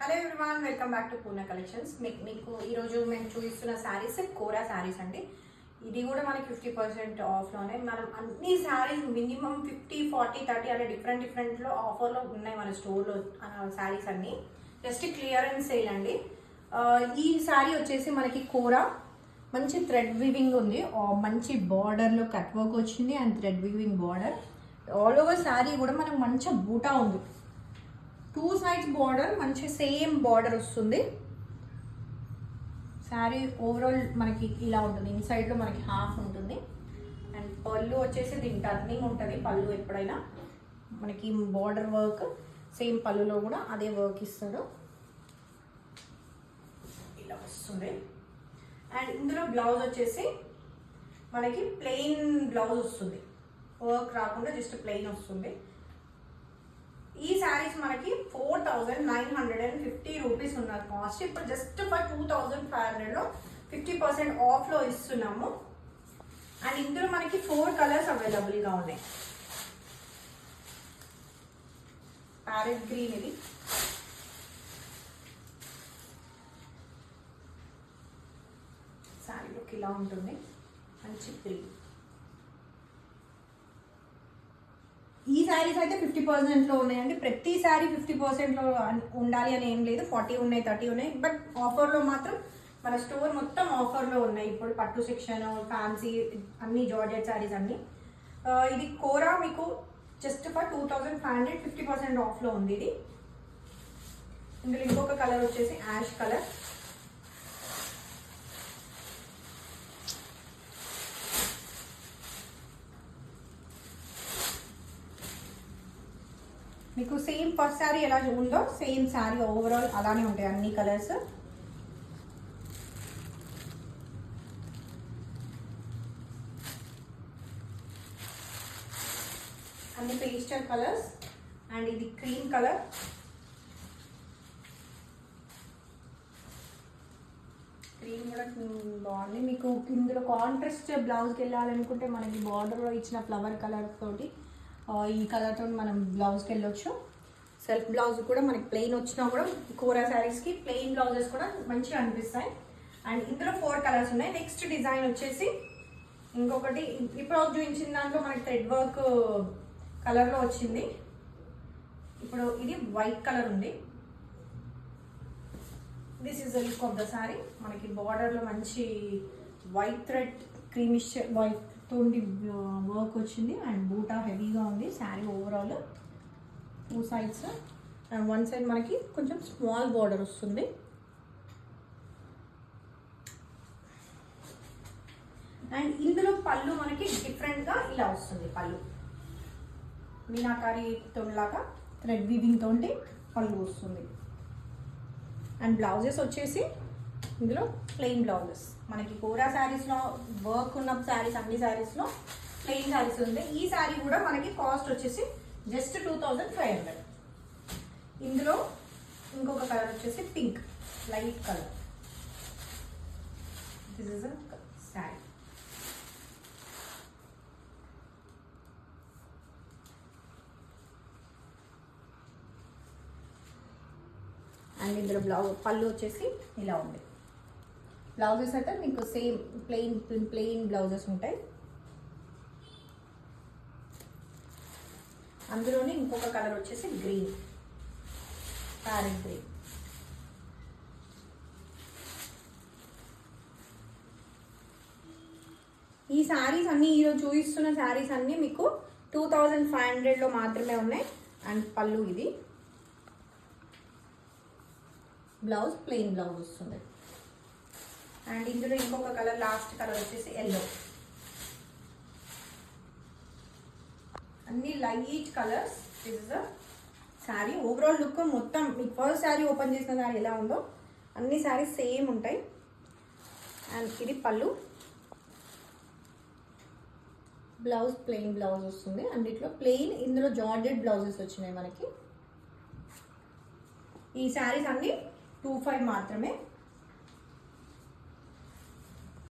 Hello everyone, welcome back to Purna collections. మీకు ఈరోజు మేము చూపిస్తున్న శారీస్ కోరా శారీస్ అండి. ఇది కూడా మనకి 50% ఆఫ్లోనే. మనం అన్ని శారీస్ మినిమం 50, 40, 30 అనే డిఫరెంట్లో ఆఫర్లో ఉన్నాయి మన స్టోర్లో. శారీస్ అన్నీ జస్ట్ క్లియరెన్స్ సేల్ అండి. ఈ శారీ వచ్చేసి మనకి కోరా మంచి థ్రెడ్ వీవింగ్ ఉంది, మంచి బార్డర్లో కట్ వర్క్ వచ్చింది and thread weaving border. All over sari కూడా మనకు మంచి బూటా ఉంది. 2 sides బార్డర్, మంచి సేమ్ బార్డర్ వస్తుంది. శారీ ఓవరాల్ మనకి ఇలా ఉంటుంది. ఇన్సైడ్లో మనకి హాఫ్ ఉంటుంది అండ్ పళ్ళు వచ్చేసి దీని టర్నింగ్ ఉంటుంది. పళ్ళు ఎప్పుడైనా మనకి బార్డర్ వర్క్ సేమ్ పళ్ళులో కూడా అదే వర్క్ ఇస్తారు. ఇలా వస్తుంది. అండ్ ఇందులో బ్లౌజ్ వచ్చేసి మనకి ప్లెయిన్ బ్లౌజ్ వస్తుంది, వర్క్ రాకుండా జస్ట్ ప్లెయిన్ వస్తుంది. ఈ శారీస్ మనకి 4,950 రూపీస్ ఉన్న కాస్ట్. ఇప్పుడు జస్ట్ ఫర్ 2,500లో 50% ఆఫ్లో ఇస్తున్నాము. అండ్ ఇందులో మనకి 4 కలర్స్ అవైలబుల్గా ఉన్నాయి. ప్యారెట్ గ్రీన్, ఇది శారీ లుక్ ఇలా ఉంటుంది. మంచి గ్రీన్. ఈ శారీస్ అయితే 50%లో ఉన్నాయండి. ప్రతి శారీ 50%లో ఉండాలి అని ఏం లేదు. 40 ఉన్నాయి, 30 ఉన్నాయి. బట్ ఆఫర్లో మాత్రం మన స్టోర్ మొత్తం ఆఫర్లో ఉన్నాయి. ఇప్పుడు పట్టు సెక్షన్, ఫ్యాన్సీ, అన్ని జార్జెట్ శారీస్ అన్ని. ఇది కోరా మీకు జస్ట్ ఫర్ 2,500 50% ఆఫ్లో ఉంది. ఇది ఇందులో ఇంకొక కలర్ వచ్చేసి యాష్ కలర్. మీకు సేమ్ ఫస్ట్ శారీ ఎలా ఉందో సేమ్ శారీ ఓవరాల్ అలానే ఉంటాయి అన్ని కలర్స్. అన్ని పేస్టల్ కలర్స్. అండ్ ఇది క్రీమ్ కలర్. క్రీమ్ కూడా బాగుంది. మీకు ఇందులో కాంట్రాస్ట్ బ్లౌజ్కి వెళ్ళాలనుకుంటే మనకి బార్డర్లో ఇచ్చిన ఫ్లవర్ కలర్ తోటి ఈ కలర్తో మనం బ్లౌజ్కి వెళ్ళొచ్చు. సెల్ఫ్ బ్లౌజ్ కూడా మనకి ప్లెయిన్ వచ్చినా కూడా కోరా శారీస్కి ప్లెయిన్ బ్లౌజెస్ కూడా మంచిగా అనిపిస్తాయి. అండ్ ఇందులో 4 కలర్స్ ఉన్నాయి. నెక్స్ట్ డిజైన్ వచ్చేసి ఇంకొకటి ఇప్పుడు చూపించిన దాంట్లో మనకి థ్రెడ్ వర్క్ కలర్లో వచ్చింది. ఇప్పుడు ఇది వైట్ కలర్ ఉంది. This is the look of the sari. మనకి బార్డర్లో మంచి వైట్ థ్రెడ్ క్రీమిష్ వైట్ తోటి వర్క్ వచ్చింది అండ్ బూటా హెవీగా ఉంది. Sari overall 2 sides and 1 side మనకి కొంచెం స్మాల్ బార్డర్ వస్తుంది. అండ్ ఇందులో పళ్ళు మనకి డిఫరెంట్గా ఇలా వస్తుంది. పళ్ళు మీనాకారి తోలాగా థ్రెడ్ వీవింగ్ తోటి పళ్ళు వస్తుంది. అండ్ బ్లౌజెస్ వచ్చేసి ఇందులో ప్లెయిన్ బ్లౌజెస్. మనకి కోరా శారీస్లో వర్క్ ఉన్న శారీస్ అన్ని శారీస్లో ప్లెయిన్ శారీస్ ఉంది. ఈ శారీ కూడా మనకి కాస్ట్ వచ్చేసి జస్ట్ 2,500. ఇందులో ఇంకొక కలర్ వచ్చేసి pink, light colour. This is a sari. And ఇందులో పళ్ళు వచ్చేసి ఇలా ఉంది. బ్లౌజెస్ అయితే మీకు సేమ్ ప్లెయిన్ బ్లౌజెస్ ఉంటాయి. అందులోనే ఇంకొక కలర్ వచ్చేసి గ్రీన్, ప్యారెట్ గ్రీన్. ఈ శారీస్ అన్నీ ఈరోజు చూపిస్తున్న శారీస్ అన్నీ మీకు 2,500లో మాత్రమే ఉన్నాయి. అండ్ పళ్ళు ఇది. బ్లౌజ్ ప్లెయిన్ బ్లౌజ్ వస్తుంది. అండ్ ఇందులో ఇంకొక కలర్, లాస్ట్ కలర్ వచ్చేసి ఎల్లో. అన్ని light colours. This is a sari overall look. మొత్తం మీకు ఫస్ట్ శారీ ఓపెన్ చేసిన శారీ ఎలా ఉందో అన్ని శారీస్ సేమ్ ఉంటాయి. అండ్ ఇది పళ్ళు. బ్లౌజ్ ప్లెయిన్ బ్లౌజ్ వస్తుంది. అన్నిట్లో ప్లెయిన్, ఇందులో జార్జెట్ బ్లౌజెస్ వచ్చినాయి మనకి. ఈ శారీస్ అన్ని 2,500 మాత్రమే.